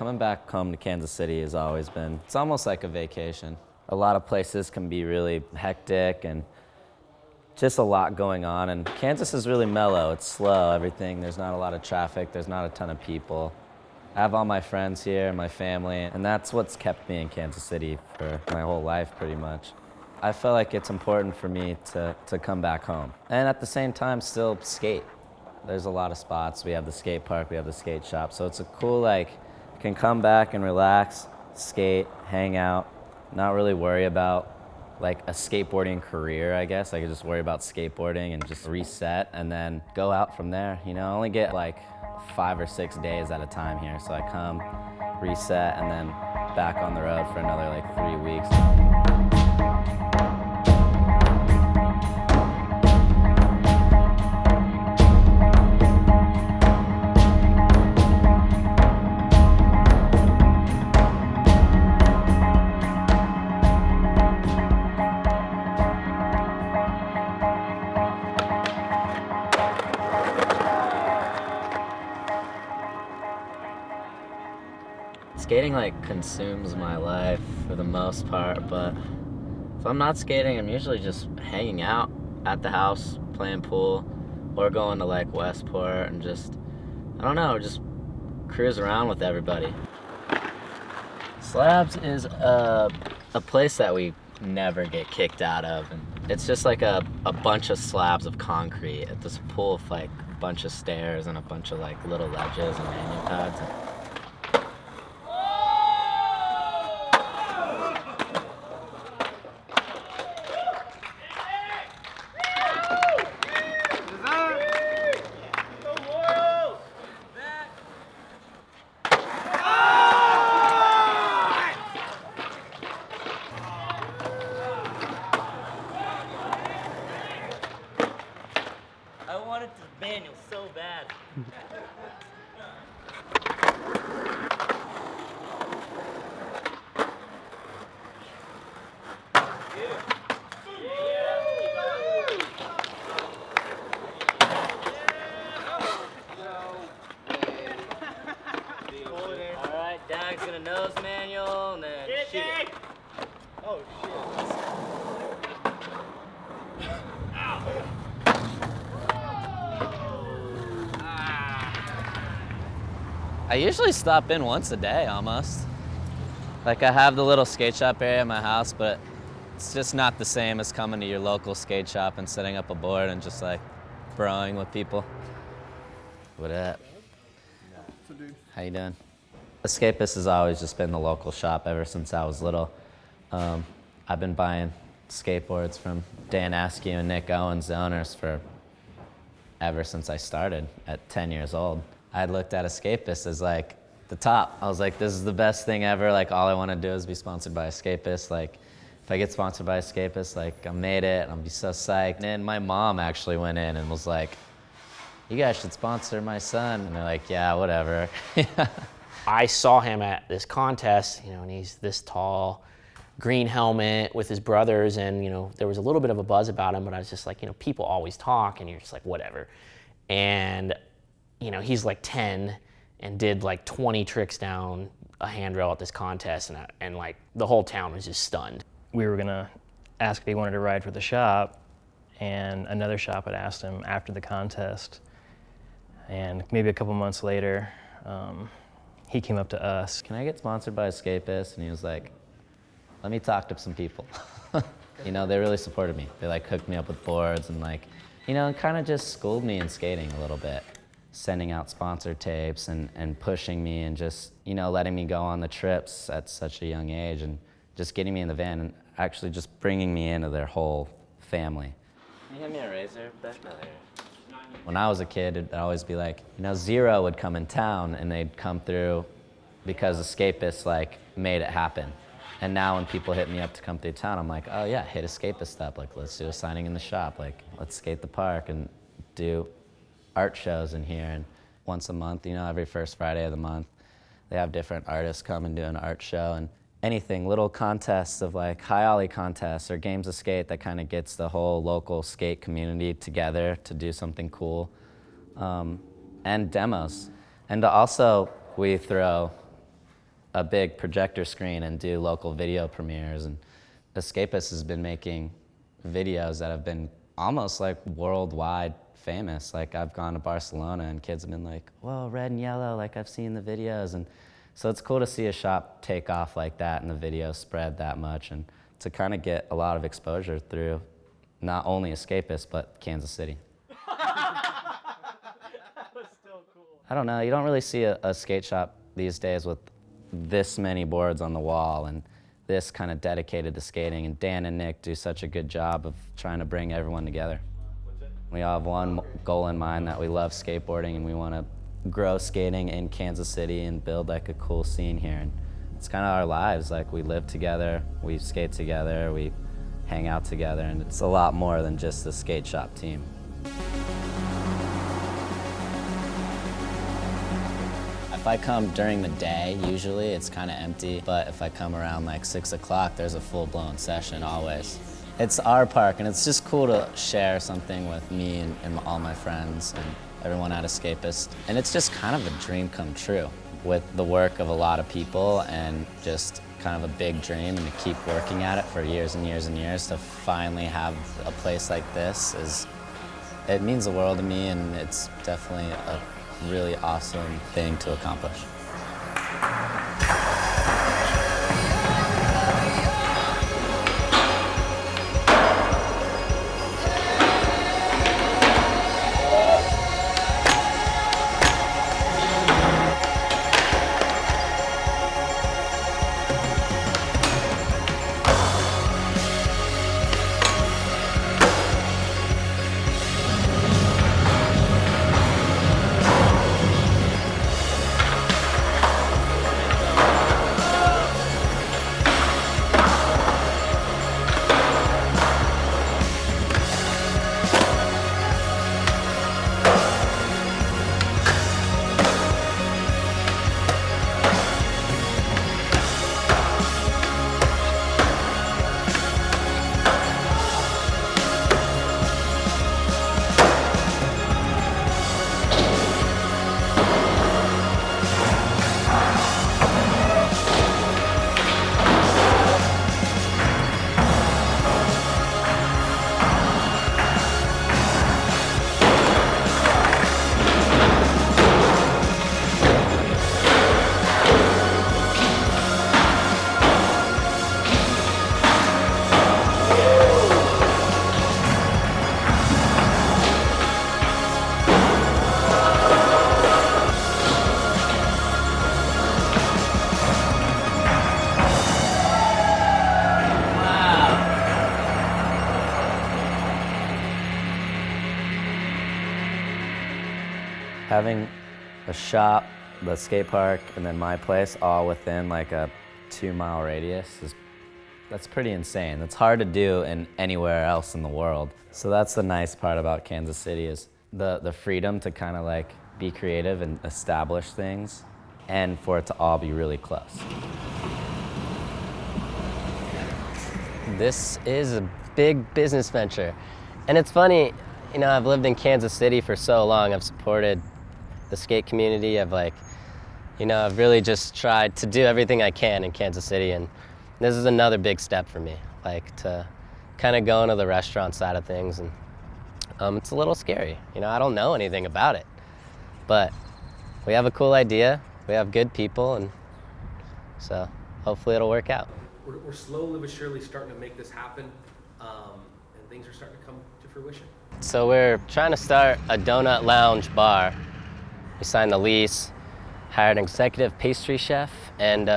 Coming back home to Kansas City has always been, it's almost like a vacation. A lot of places can be really hectic and just a lot going on, and Kansas is really mellow. It's slow, everything. There's not a lot of traffic, there's not a ton of people. I have all my friends here, my family, and that's what's kept me in Kansas City for my whole life, pretty much. I feel like it's important for me to come back home. And at the same time, still skate. There's a lot of spots. We have the skate park, we have the skate shop. So it's a cool, I can come back and relax, skate, hang out, not really worry about a skateboarding career, I guess. I could just worry about skateboarding and just reset and then go out from there. I only get 5 or 6 days at a time here. So I come, reset, and then back on the road for another 3 weeks. Skating consumes my life for the most part, but if I'm not skating, I'm usually just hanging out at the house, playing pool, or going to Westport and just, I don't know, just cruise around with everybody. Slabs is a place that we never get kicked out of, and it's just a bunch of slabs of concrete at this pool with a bunch of stairs and a bunch of little ledges and landing pads. I wanted to manual so bad. Alright, Dag's gonna nose manual and then shoot it. Oh shit. I usually stop in once a day, almost. I have the little skate shop area at my house, but it's just not the same as coming to your local skate shop and setting up a board and just broing with people. What up? How you doing? Escapist has always just been the local shop ever since I was little. I've been buying skateboards from Dan Askew and Nick Owens, the owners, ever since I started at 10 years old. I had looked at Escapist as the top. I was this is the best thing ever. All I want to do is be sponsored by Escapist. If I get sponsored by Escapist, I made it, and I'll be so psyched. And my mom actually went in and was you guys should sponsor my son. And they're yeah, whatever. I saw him at this contest, and he's this tall, green helmet with his brothers, and there was a little bit of a buzz about him, but I was just people always talk, and you're just whatever. And he's 10 and did 20 tricks down a handrail at this contest, and the whole town was just stunned. We were gonna ask if he wanted to ride for the shop, and another shop had asked him after the contest. And maybe a couple months later, he came up to us. Can I get sponsored by Escapist? And he was let me talk to some people. They really supported me. They hooked me up with boards and kind of just schooled me in skating a little bit. Sending out sponsor tapes and pushing me and just, letting me go on the trips at such a young age and just getting me in the van and actually just bringing me into their whole family. Can you hand me a razor back there? When I was a kid, it'd always be Zero would come in town and they'd come through because Escapist made it happen. And now when people hit me up to come through town, I'm oh yeah, hit Escapist up. Let's do a signing in the shop. Let's skate the park and do art shows in here. And once a month, every first Friday of the month, they have different artists come and do an art show. And anything, little contests of high ollie contests or games of skate that kind of gets the whole local skate community together to do something cool. And demos. And also, we throw a big projector screen and do local video premieres. And Escapist has been making videos that have been almost like worldwide famous. Like I've gone to Barcelona and kids have been like, whoa, red and yellow, like I've seen the videos. And so it's cool to see a shop take off like that and the video spread that much, and to kind of get a lot of exposure through not only Escapist, but Kansas City. I don't know, you don't really see a skate shop these days with this many boards on the wall and this kind of dedicated to skating, and Dan and Nick do such a good job of trying to bring everyone together. We all have one goal in mind, that we love skateboarding and we want to grow skating in Kansas City and build like a cool scene here. And it's kind of our lives, like we live together, we skate together, we hang out together, and it's a lot more than just the skate shop team. If I come during the day, usually it's kind of empty, but if I come around like 6 o'clock, there's a full-blown session always. It's our park, and it's just cool to share something with me and all my friends and everyone at Escapist. And it's just kind of a dream come true with the work of a lot of people, and just kind of a big dream, and to keep working at it for years and years and years, to finally have a place like this it means the world to me, and it's definitely a really awesome thing to accomplish. Having a shop, the skate park, and then my place all within like a 2-mile radius that's pretty insane. That's hard to do in anywhere else in the world. So that's the nice part about Kansas City, is the freedom to kind of like be creative and establish things, and for it to all be really close. This is a big business venture. And it's funny, you know, I've lived in Kansas City for so long. I've supported the skate community. I've really just tried to do everything I can in Kansas City, and this is another big step for me, like to kind of go into the restaurant side of things. And it's a little scary. You know, I don't know anything about it, but we have a cool idea, we have good people, and so hopefully it'll work out. We're slowly but surely starting to make this happen, and things are starting to come to fruition. So we're trying to start a donut lounge bar. We signed the lease, hired an executive pastry chef, and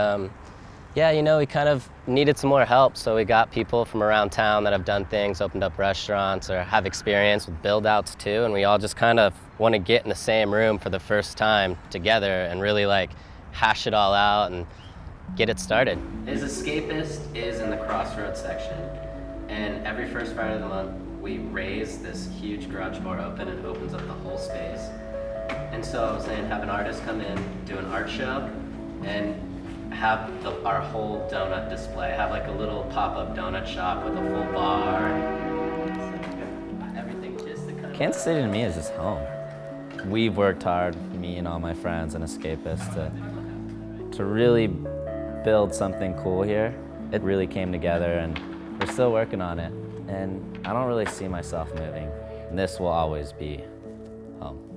we kind of needed some more help, so we got people from around town that have done things, opened up restaurants, or have experience with build-outs too, and we all just kind of want to get in the same room for the first time together and really like hash it all out and get it started. Escapist is in the Crossroads section, and every first Friday of the month we raise this huge garage door open and opens up the whole space. And so I was saying, have an artist come in, do an art show, and have our whole donut display. Have like a little pop-up donut shop with a full bar. And everything just to kind of... Kansas City to me is just home. We've worked hard, me and all my friends and Escapist, to really build something cool here. It really came together, and we're still working on it. And I don't really see myself moving. And this will always be home.